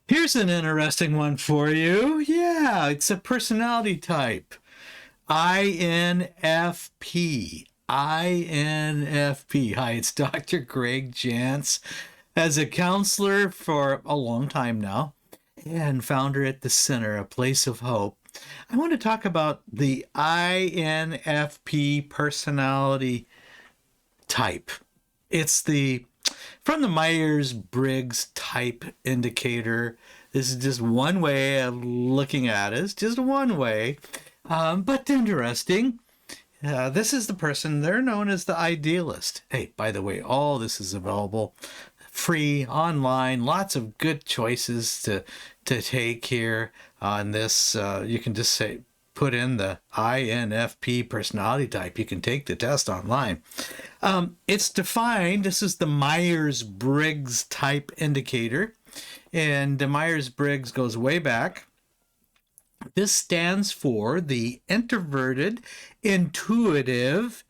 Here's an interesting one for you. Yeah, it's a personality type. INFP. INFP. Hi, it's Dr. Greg Jantz. As a counselor for a long time now and founder at the Center, a place of hope, I want to talk about the INFP personality type. It's from the Myers-Briggs Type Indicator. This is just one way of looking at it. It's just one way, but interesting. This is the person, they're known as the idealist. Hey, by the way, all this is available free online, lots of good choices to take here on this. You can just put in the INFP personality type. You can take the test online. It's defined, this is the Myers-Briggs Type Indicator, and the Myers-Briggs goes way back. This stands for the introverted, intuitive,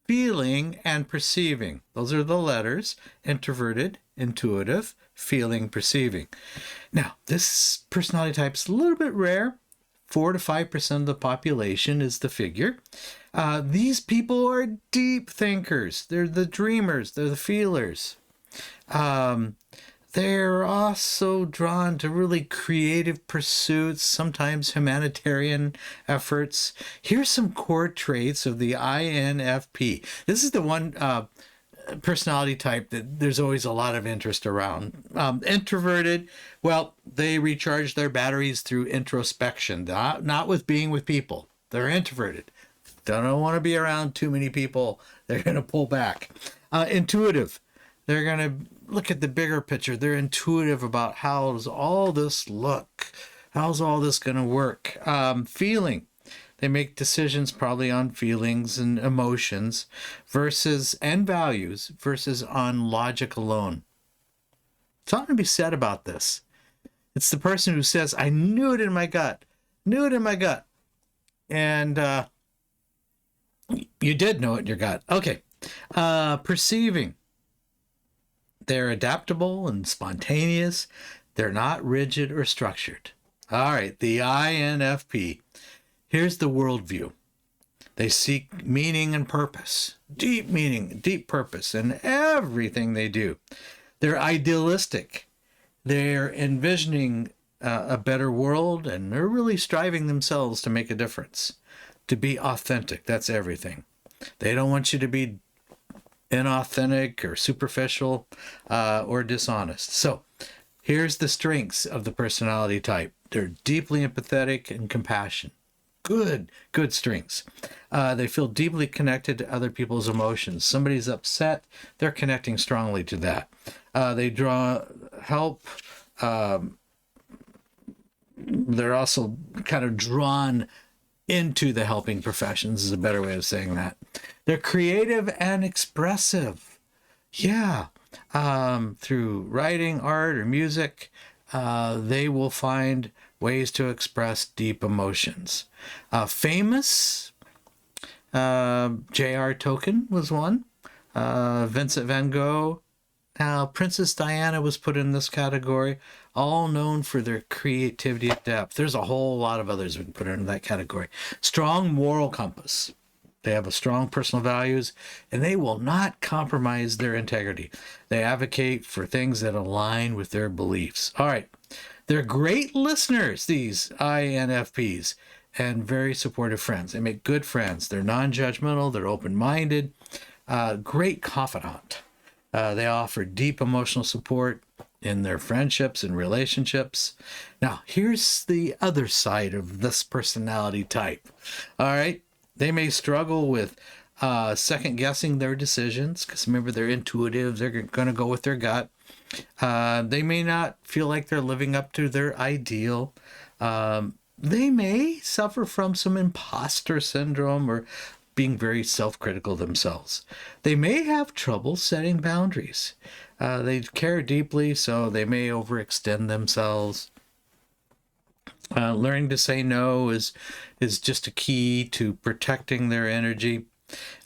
feeling, and perceiving. Those are the letters: introverted, intuitive, feeling, perceiving. Now, this personality type is a little bit rare. 4 to 5% of the population is the figure. These people are deep thinkers. They're the dreamers. They're the feelers. They're also drawn to really creative pursuits, sometimes humanitarian efforts. Here's some core traits of the INFP. This is the one personality type that there's always a lot of interest around. Introverted, well, they recharge their batteries through introspection, not with being with people. They're introverted. Don't want to be around too many people. They're going to pull back. Intuitive, they're going to look at the bigger picture. They're intuitive about how does all this look? How's all this going to work? Feeling, they make decisions probably on feelings and emotions and values versus on logic alone. Something to be said about this. It's the person who says, I knew it in my gut, And you did know it in your gut. Okay. Perceiving. They're adaptable and spontaneous. They're not rigid or structured. All right, the INFP. Here's the worldview. They seek meaning and purpose, deep meaning, deep purpose in everything they do. They're idealistic. They're envisioning a better world, and they're really striving themselves to make a difference, to be authentic. That's everything. They don't want you to be inauthentic or superficial or dishonest. So here's the strengths of the personality type. They're deeply empathetic and compassion. Good strengths. They feel deeply connected to other people's emotions. Somebody's upset, they're connecting strongly to that. They draw help. They're also kind of drawn into the helping professions, is a better way of saying that. They're creative and expressive. Yeah. Through writing, art, or music, they will find ways to express deep emotions. Famous, J.R. Tolkien was one. Vincent van Gogh. Princess Diana was put in this category, all known for their creativity and depth. There's a whole lot of others we can put in that category. Strong moral compass. They have a strong personal values, and they will not compromise their integrity. They advocate for things that align with their beliefs. All right. They're great listeners, these INFPs, and very supportive friends. They make good friends. They're non-judgmental. They're open-minded. Great confidant. They offer deep emotional support in their friendships and relationships. Now, here's the other side of this personality type. All right. They may struggle with second guessing their decisions, because remember, they're intuitive. They're going to go with their gut. They may not feel like they're living up to their ideal. They may suffer from some imposter syndrome or being very self-critical themselves. They may have trouble setting boundaries. They care deeply, so they may overextend themselves. Learning to say no is just a key to protecting their energy.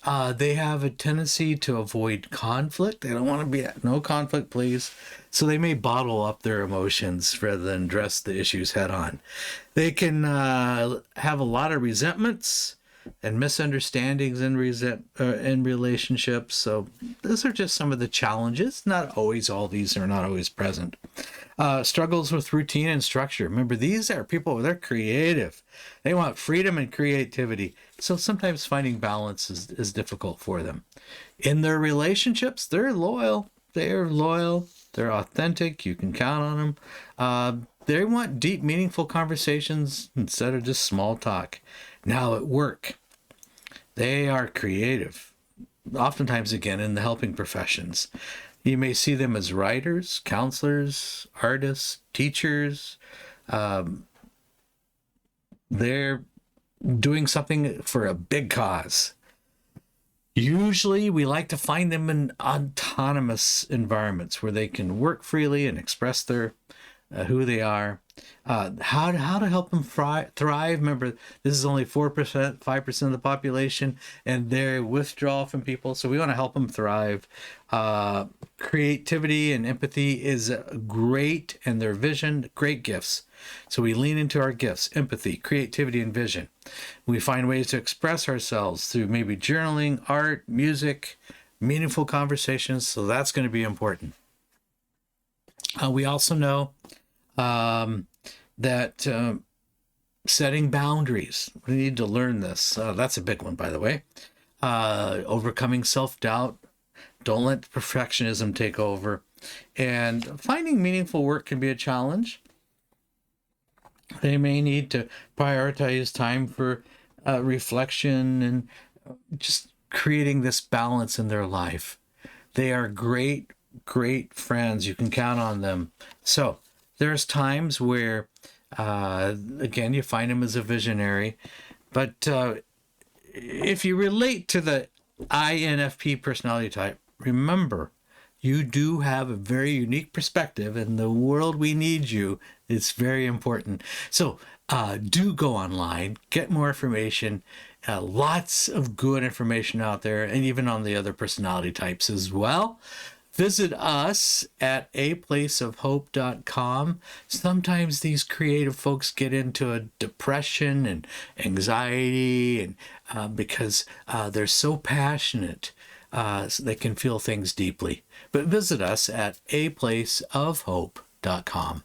They have a tendency to avoid conflict. They don't want to be at no conflict, please. So they may bottle up their emotions rather than address the issues head on. They can have a lot of resentments and misunderstandings in relationships. So those are just some of the challenges. Not always, all these are not always present. Struggles with routine and structure. Remember, these are people, they're creative. They want freedom and creativity. So sometimes finding balance is difficult for them. In their relationships, they're loyal. They're loyal. They're authentic. You can count on them. They want deep, meaningful conversations instead of just small talk. Now at work, they are creative. Oftentimes, again, in the helping professions. You may see them as writers, counselors, artists, teachers. They're doing something for a big cause. Usually we like to find them in autonomous environments where they can work freely and express their who they are. How to help them thrive. Remember, this is only 4%, 5% of the population, and they're withdrawal from people. So we want to help them thrive. Creativity and empathy is great, and their vision, great gifts. So we lean into our gifts, empathy, creativity, and vision. We find ways to express ourselves through maybe journaling, art, music, meaningful conversations. So that's going to be important. We also know that setting boundaries, we need to learn this. That's a big one, by the way. Overcoming self-doubt. Don't let perfectionism take over. And finding meaningful work can be a challenge. They may need to prioritize time for reflection and just creating this balance in their life. They are great friends. You can count on them. So there's times where, again, you find them as a visionary. But if you relate to the INFP personality type, remember, you do have a very unique perspective, and the world we need you. It's very important. So do go online, get more information. Lots of good information out there, and even on the other personality types as well. Visit us at aplaceofhope.com. Sometimes these creative folks get into a depression and anxiety, and because they're so passionate, so they can feel things deeply. But visit us at aplaceofhope.com.